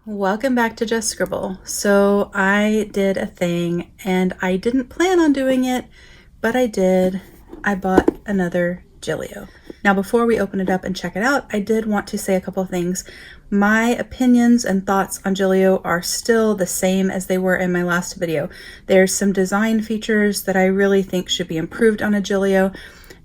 Welcome back to Just Scribble. So I did a thing and I didn't plan on doing it, but I did. I bought another Giglio. Now before we open it up and check it out, I did want to say a couple things. My opinions and thoughts on Giglio are still the same as they were in my last video. There's some design features that I really think should be improved on a Giglio.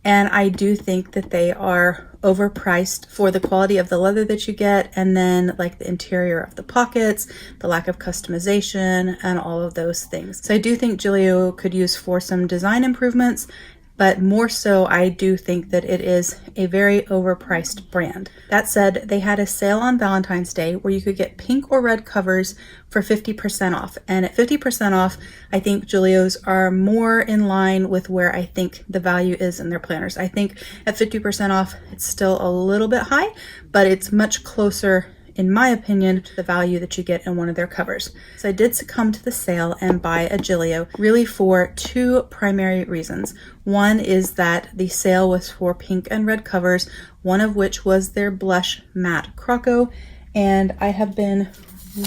And I do think that they are overpriced for the quality of the leather that you get, and then like the interior of the pockets, the lack of customization, and all of those things. So I do think Giglio could use for some design improvements, but more so I do think that it is a very overpriced brand. That said, they had a sale on Valentine's Day where you could get pink or red covers for 50% off. And at 50% off, I think Giglios are more in line with where I think the value is in their planners. I think at 50% off, it's still a little bit high, but it's much closer, in my opinion, to the value that you get in one of their covers. So I did succumb to the sale and buy a Giglio really for two primary reasons. One is that the sale was for pink and red covers, one of which was their blush matte Croco, and I have been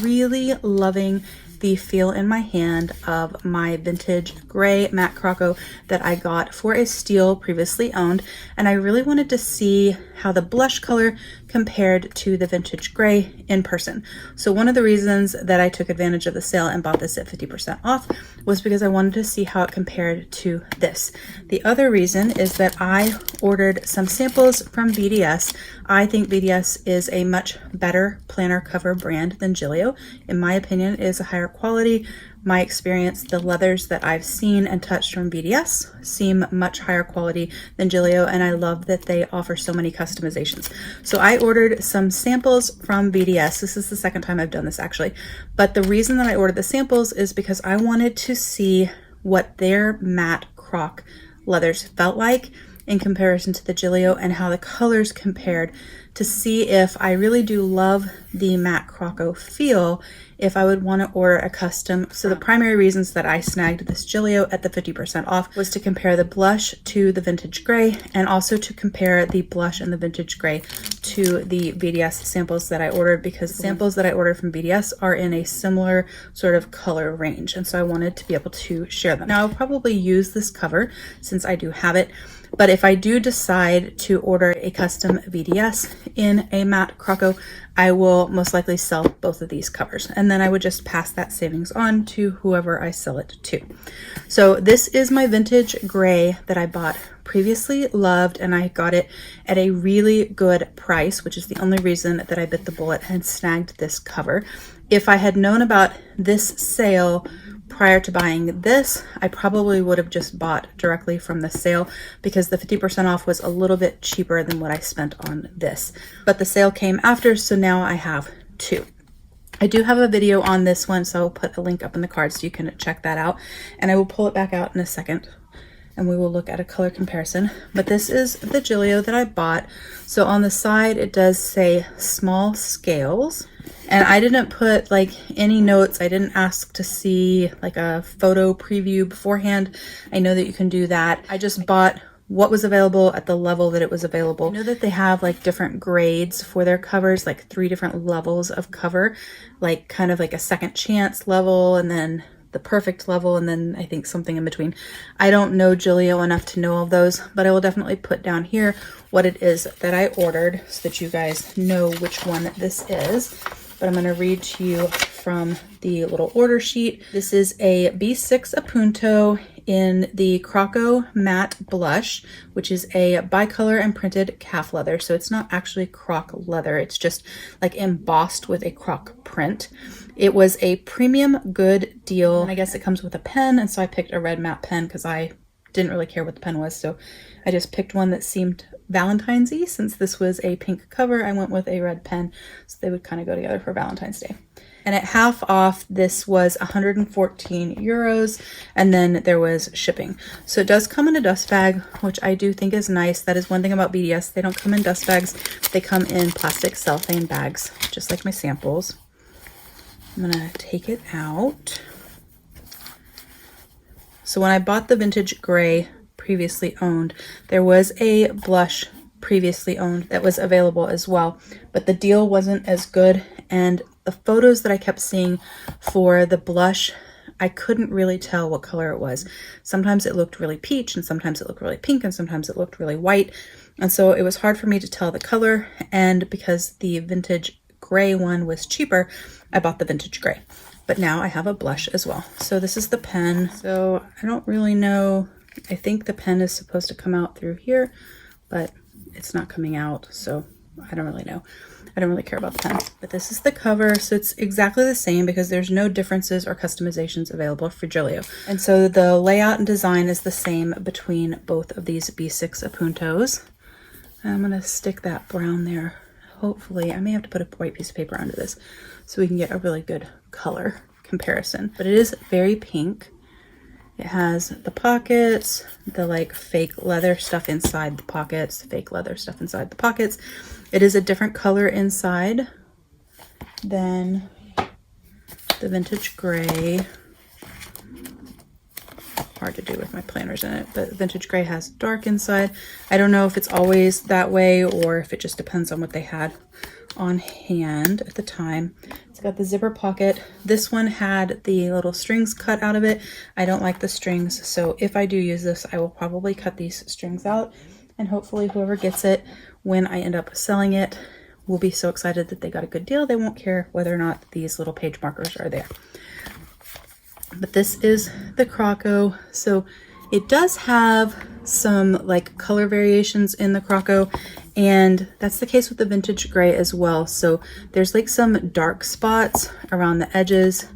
really loving the feel in my hand of my vintage gray matte Croco that I got for a steal previously owned, and I really wanted to see how the blush color compared to the vintage gray in person. So one of the reasons that I took advantage of the sale and bought this at 50% off was because I wanted to see how it compared to this. The other reason is that I ordered some samples from VDS. I think VDS is a much better planner cover brand than Giglio. In my opinion, it is a higher quality. My experience, the leathers that I've seen and touched from VDS seem much higher quality than Giglio, and I love that they offer so many customizations. So I ordered some samples from VDS. This is the second time I've done this actually, but the reason that I ordered the samples is because I wanted to see what their matte croc leathers felt like in comparison to the Giglio and how the colors compared, to see if I really do love the matte Croco feel, if I would want to order a custom. So the primary reasons that I snagged this Giglio at the 50% off was to compare the blush to the vintage gray, and also to compare the blush and the vintage gray to the VDS samples that I ordered, because the samples that I ordered from VDS are in a similar sort of color range, and so I wanted to be able to share them. Now I'll probably use this cover since I do have it, but if I do decide to order a custom VDS in a matte Croco, I will most likely sell both of these covers, and then I would just pass that savings on to whoever I sell it to. So this is my vintage gray that I bought previously, loved, and I got it at a really good price, which is the only reason that I bit the bullet and snagged this cover. If I had known about this sale prior to buying this, I probably would have just bought directly from the sale, because the 50% off was a little bit cheaper than what I spent on this. But the sale came after, so now I have two. I do have a video on this one, so I'll put a link up in the card so you can check that out, and I will pull it back out in a second and we will look at a color comparison. But this is the Giglio that I bought. So on the side it does say small scales, and I didn't put like any notes. I didn't ask to see like a photo preview beforehand. I know that you can do that. I just bought what was available at the level that it was available. I know that they have like different grades for their covers, like 3 different levels of cover, like kind of like a second chance level, and then the perfect level, and then I think something in between. I don't know Giglio enough to know all of those, but I will definitely put down here what it is that I ordered so that you guys know which one this is. But I'm going to read to you from the little order sheet. This is a B6 Appunto in the Croco Matte Blush, which is a bicolor and printed calf leather. So it's not actually croc leather, it's just like embossed with a croc print. It was a premium good deal, and I guess it comes with a pen, and so I picked a red matte pen because I didn't really care what the pen was, so I just picked one that seemed Valentine's-y. Since this was a pink cover, I went with a red pen, so they would kind of go together for Valentine's Day. And at half off, this was 114 euros, and then there was shipping. So it does come in a dust bag, which I do think is nice. That is one thing about VDS. They don't come in dust bags. They come in plastic cellophane bags, just like my samples. I'm gonna take it out. So when I bought the vintage gray previously owned, there was a blush previously owned that was available as well, but the deal wasn't as good, and the photos that I kept seeing for the blush, I couldn't really tell what color it was. Sometimes it looked really peach, and sometimes it looked really pink, and sometimes it looked really white. And so it was hard for me to tell the color. And because the vintage gray one was cheaper, I bought the vintage gray. But now I have a blush as well. So this is the pen. So I don't really know. I think the pen is supposed to come out through here, but it's not coming out. So I don't really know. I don't really care about the pen, but this is the cover. So it's exactly the same because there's no differences or customizations available for Giglio. And so the layout and design is the same between both of these B6 Appuntos. I'm gonna stick that brown there. Hopefully, I may have to put a white piece of paper under this so we can get a really good color comparison. But it is very pink. It has the pockets, the like fake leather stuff inside the pockets, fake leather stuff inside the pockets. It is a different color inside than the vintage gray. Hard to do with my planners in it, but vintage gray has dark inside. I don't know if it's always that way or if it just depends on what they had on hand at the time. It's got the zipper pocket. This one had the little strings cut out of it. I don't like the strings, so if I do use this, I will probably cut these strings out, and hopefully whoever gets it when I end up selling it will be so excited that they got a good deal. They won't care whether or not these little page markers are there. But this is the Croco. So it does have some like color variations in the Croco, and that's the case with the vintage gray as well. So there's like some dark spots around the edges.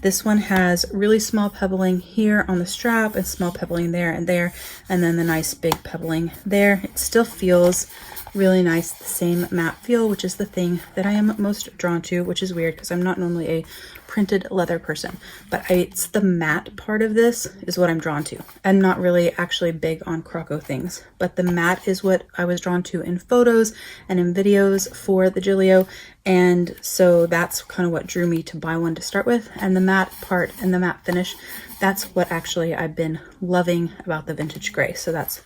This one has really small pebbling here on the strap and small pebbling there, and then the nice big pebbling there. It still feels really nice, the same matte feel, which is the thing that I am most drawn to, which is weird because I'm not normally a printed leather person, but it's the matte part of this is what I'm drawn to. I'm not really actually big on Croco things, but the matte is what I was drawn to in photos and in videos for the Giglio, and so that's kind of what drew me to buy one to start with. And the matte part and the matte finish, that's what actually I've been loving about the vintage gray. So that's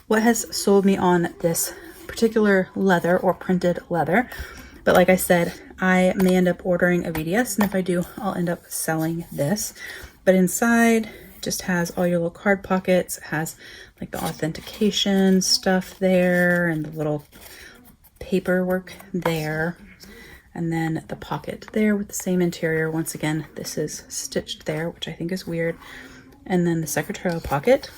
what has sold me on this particular leather or printed leather. But like I said, I may end up ordering a VDS, and if I do, I'll end up selling this. But inside, it just has all your little card pockets. It has like the authentication stuff there and the little paperwork there. And then the pocket there with the same interior. Once again, this is stitched there, which I think is weird. And then the secretarial pocket.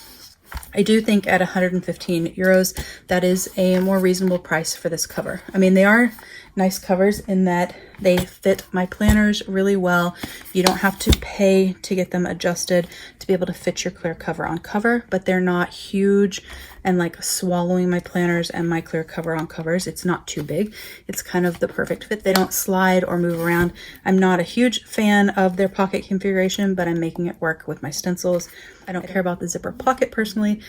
I do think at 115 euros, that is a more reasonable price for this cover. I mean, they are nice covers in that they fit my planners really well. You don't have to pay to get them adjusted to be able to fit your clear cover on cover, but they're not huge and like swallowing my planners and my clear cover on covers. It's not too big. It's kind of the perfect fit. They don't slide or move around. I'm not a huge fan of their pocket configuration, but I'm making it work with my stencils. I don't care about the zipper pocket personally.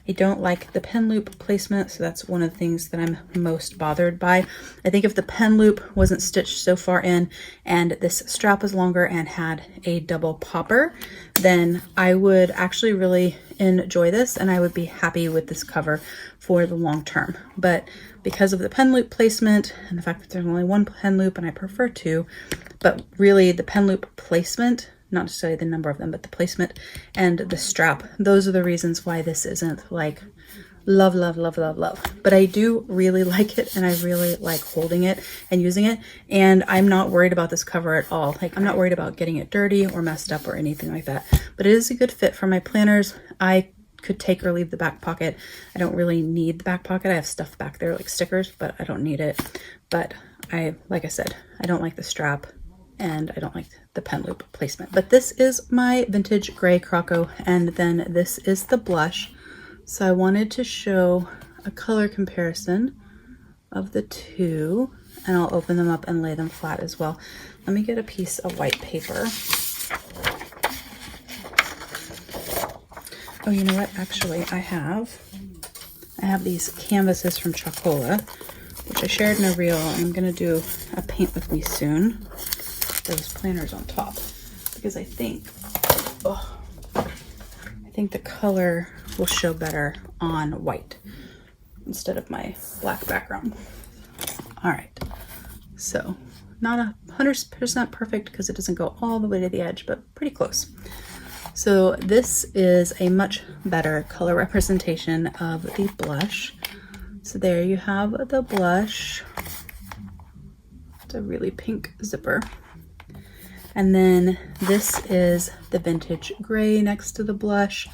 I don't like the pen loop placement, so that's one of the things that I'm most bothered by. I think if the pen loop wasn't stitched so far in and this strap was longer and had a double popper, then I would actually really enjoy this and I would be happy with this cover for the long term. But because of the pen loop placement and the fact that there's only one pen loop and I prefer two, but really the pen loop placement, not necessarily the number of them, but the placement and the strap, those are the reasons why this isn't like love, love, love, love, love. But I do really like it, and I really like holding it and using it, and I'm not worried about this cover at all. Like, I'm not worried about getting it dirty or messed up or anything like that, but it is a good fit for my planners. I could take or leave the back pocket. I don't really need the back pocket. I have stuff back there like stickers, but I don't need it. But like I said, I don't like the strap and I don't like the pen loop placement. But this is my vintage gray Croco, and then this is the blush. So I wanted to show a color comparison of the two, and I'll open them up and lay them flat as well. Let me get a piece of white paper. Oh, you know what? Actually, I have these canvases from Chocola, which I shared in a reel, and I'm gonna do a paint with me soon. Those planners on top, because I think the color will show better on white instead of my black background. All right, so Not 100% perfect because it doesn't go all the way to the edge, but pretty close. So this is a much better color representation of the blush. So there you have the blush. It's a really pink zipper. And then this is the Vintage Grey next to the blush.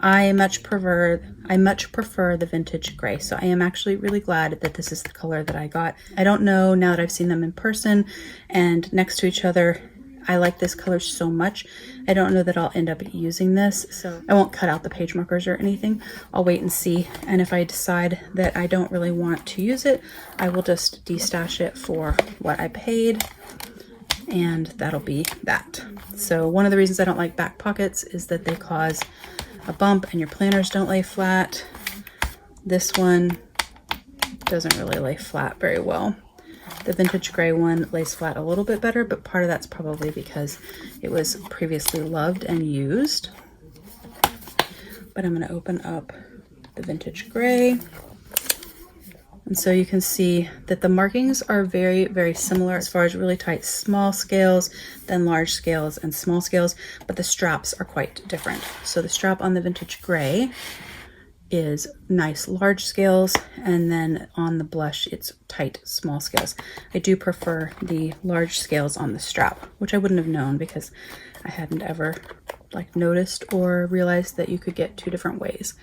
I much prefer the Vintage Grey, so I am actually really glad that this is the color that I got. I don't know, now that I've seen them in person and next to each other, I like this color so much. I don't know that I'll end up using this, so I won't cut out the page markers or anything. I'll wait and see, and if I decide that I don't really want to use it, I will just destash it for what I paid, and that'll be that. So one of the reasons I don't like back pockets is that they cause a bump and your planners don't lay flat. This one doesn't really lay flat very well. The Vintage Grey one lays flat a little bit better, but part of that's probably because it was previously loved and used. But I'm going to open up the Vintage Grey. And so you can see that the markings are very, very similar as far as really tight small scales, then large scales and small scales, but the straps are quite different. So the strap on the Vintage Grey is nice large scales, and then on the blush it's tight small scales. I do prefer the large scales on the strap, which I wouldn't have known because I hadn't ever noticed or realized that you could get two different ways.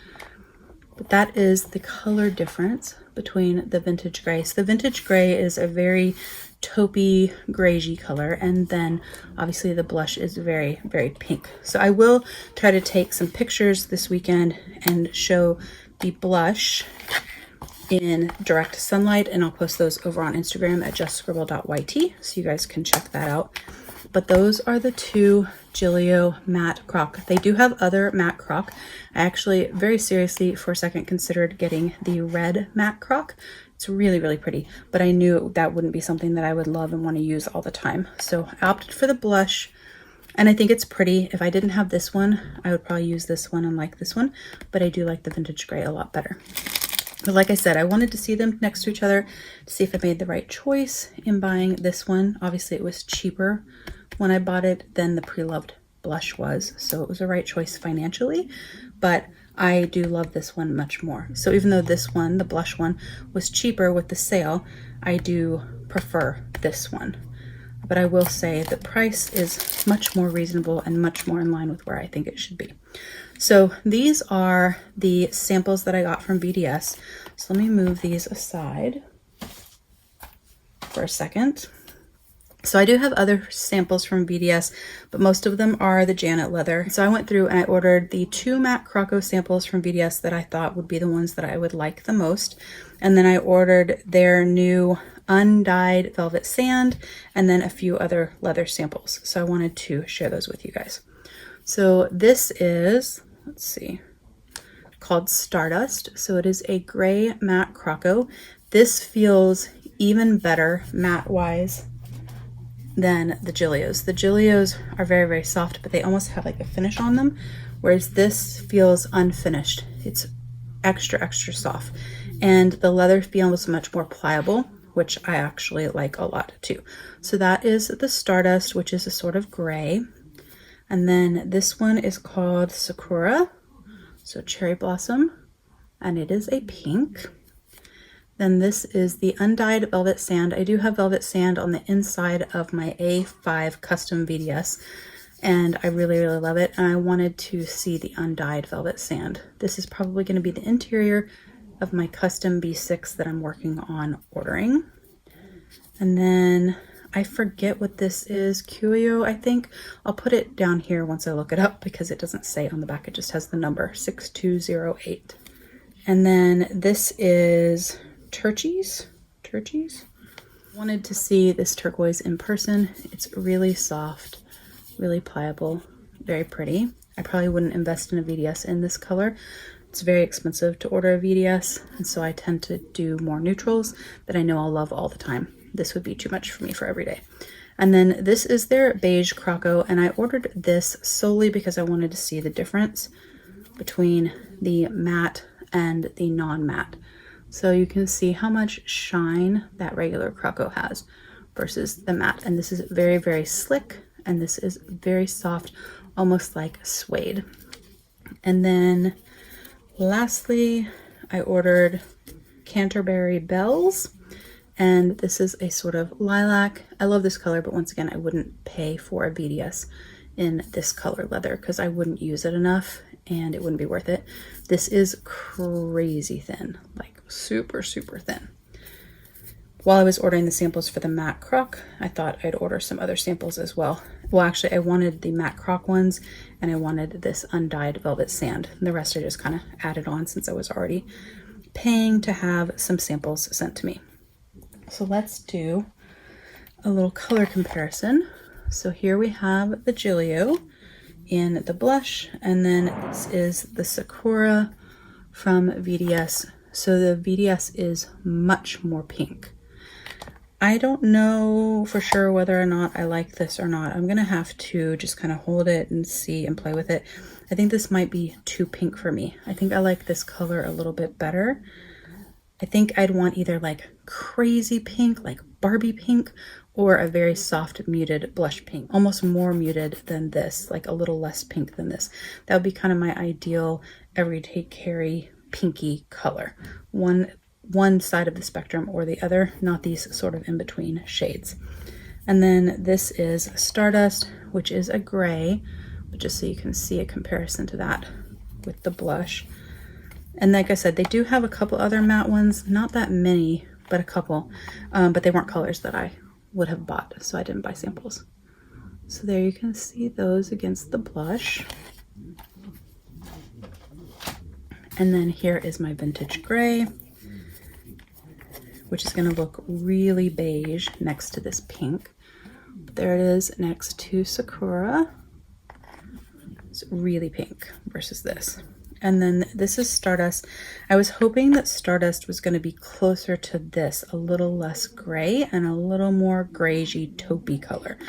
But that is the color difference between the Vintage Grey. So the Vintage Grey is a very taupey greigey color, and then obviously the blush is very, very pink. So I will try to take some pictures this weekend and show the blush in direct sunlight, and I'll post those over on Instagram at justscribble.yt so you guys can check that out. But those are the two Giglio matte croc. They do have other matte croc. I actually very seriously for a second considered getting the red matte croc. It's really, really pretty, but I knew that wouldn't be something that I would love and want to use all the time. So I opted for the blush, and I think it's pretty. If I didn't have this one, I would probably use this one and like this one, but I do like the Vintage Grey a lot better. But like I said, I wanted to see them next to each other to see if I made the right choice in buying this one. Obviously, it was cheaper when I bought it than the pre-loved blush was, so it was the right choice financially, but I do love this one much more. So even though this one, the blush one, was cheaper with the sale, I do prefer this one. But I will say the price is much more reasonable and much more in line with where I think it should be. So these are the samples that I got from VDS. So let me move these aside for a second. So I do have other samples from VDS, but most of them are the Janet leather. So I went through and I ordered the two matte Croco samples from VDS that I thought would be the ones that I would like the most. And then I ordered their new undyed velvet sand and then a few other leather samples. So I wanted to share those with you guys. So this is, let's see, called Stardust. So it is a gray matte Croco. This feels even better matte wise than the Gillios. The Gillios are very, very soft, but they almost have like a finish on them, whereas this feels unfinished. It's extra, extra soft. And the leather feels much more pliable, which I actually like a lot too. So that is the Stardust, which is a sort of gray. And then this one is called Sakura, so cherry blossom, and it is a pink. Then this is the undyed velvet sand. I do have velvet sand on the inside of my A5 custom VDS, and I really, really love it. And I wanted to see the undyed velvet sand. This is probably going to be the interior of my custom B6 that I'm working on ordering. And then I forget what this is, Gillio, I think. I'll put it down here once I look it up because it doesn't say on the back. It just has the number 6208. And then this is Turchies. Wanted to see this turquoise in person. It's really soft, really pliable, very pretty. I probably wouldn't invest in a VDS in this color. It's very expensive to order a VDS, and so I tend to do more neutrals that I know I'll love all the time. This would be too much for me for every day. And then this is their beige Croco, and I ordered this solely because I wanted to see the difference between the matte and the non-matte. So you can see how much shine that regular Croco has versus the matte. And this is very, very slick, and this is very soft, almost like suede. And then lastly, I ordered Canterbury Bells, and this is a sort of lilac. I love this color, but once again, I wouldn't pay for a VDS in this color leather because I wouldn't use it enough and it wouldn't be worth it. This is crazy thin, like super, super thin. While I was ordering the samples for the matte croc, I thought I'd order some other samples as well. Well, actually, I wanted the matte croc ones, and I wanted this undyed velvet sand. And the rest I just kind of added on since I was already paying to have some samples sent to me. So let's do a little color comparison. So here we have the Giglio in the blush, and then this is the Sakura from VDS. So the VDS is much more pink. I don't know for sure whether or not I like this or not. I'm gonna have to just kind of hold it and see and play with it. I think this might be too pink for me. I think I like this color a little bit better. I think I'd want either like crazy pink, like Barbie pink, or a very soft muted blush pink, almost more muted than this, like a little less pink than this. That would be kind of my ideal everyday carry pinky color. One side of the spectrum or the other, not these sort of in between shades. And then this is Stardust, which is a gray, but just so you can see a comparison to that with the blush. And like I said, they do have a couple other matte ones, not that many, but a couple, but they weren't colors that I would have bought, so I didn't buy samples. So there you can see those against the blush. And then here is my vintage gray, which is going to look really beige next to this pink. But there it is next to Sakura. It's really pink versus this. And then this is Stardust. I was hoping that Stardust was going to be closer to this, a little less gray and a little more grayish taupey color,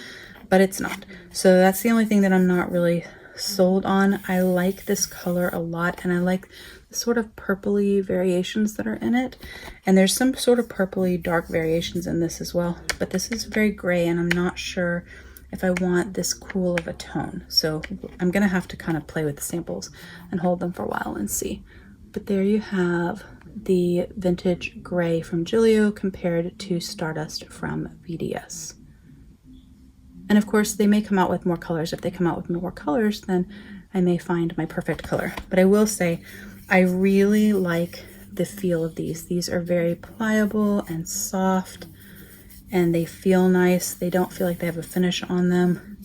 but it's not. So that's the only thing that I'm not really sold on. I like this color a lot, and I like the sort of purpley variations that are in it. And there's some sort of purpley dark variations in this as well, but this is very gray, and I'm not sure if I want this cool of a tone. So I'm gonna have to kind of play with the samples and hold them for a while and see. But there you have the vintage gray from Giglio compared to Stardust from VDS. And of course, they may come out with more colors. If they come out with more colors, then I may find my perfect color. But I will say, I really like the feel of these. These are very pliable and soft, and they feel nice. They don't feel like they have a finish on them.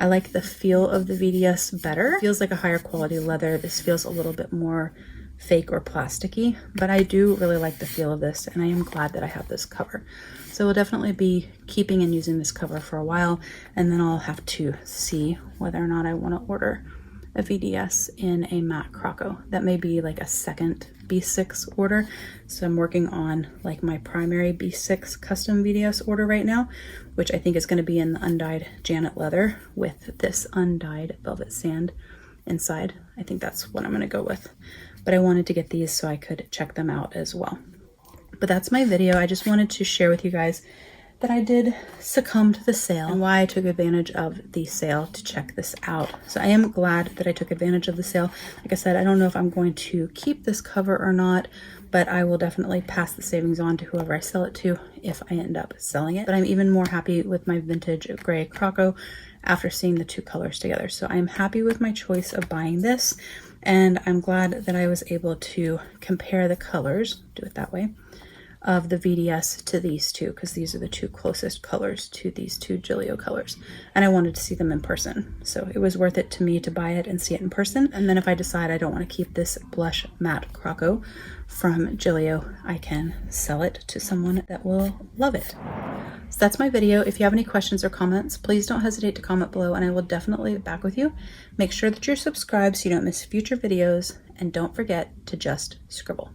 I like the feel of the VDS better. It feels like a higher quality leather. This feels a little bit more fake or plasticky, but I do really like the feel of this, and I am glad that I have this cover. So we'll definitely be keeping and using this cover for a while, and then I'll have to see whether or not I want to order a VDS in a matte Croco. That may be like a second B6 order. So I'm working on like my primary B6 custom VDS order right now, which I think is going to be in the undyed Janet leather with this undyed velvet sand inside. I think that's what I'm going to go with. But I wanted to get these so I could check them out as well. But that's my video. I just wanted to share with you guys that I did succumb to the sale and why I took advantage of the sale to check this out. So I am glad that I took advantage of the sale. Like I said, I don't know if I'm going to keep this cover or not, but I will definitely pass the savings on to whoever I sell it to if I end up selling it. But I'm even more happy with my vintage gray Croco after seeing the two colors together. So I'm happy with my choice of buying this, and I'm glad that I was able to compare the colors, do it that way, of the VDS to these two, because these are the two closest colors to these two Giglio colors, and I wanted to see them in person. So it was worth it to me to buy it and see it in person. And then if I decide I don't want to keep this blush matte Croco from Giglio, I can sell it to someone that will love it. So that's my video. If you have any questions or comments, please don't hesitate to comment below, and I will definitely get back with you. Make sure that you're subscribed so you don't miss future videos, and don't forget to just scribble.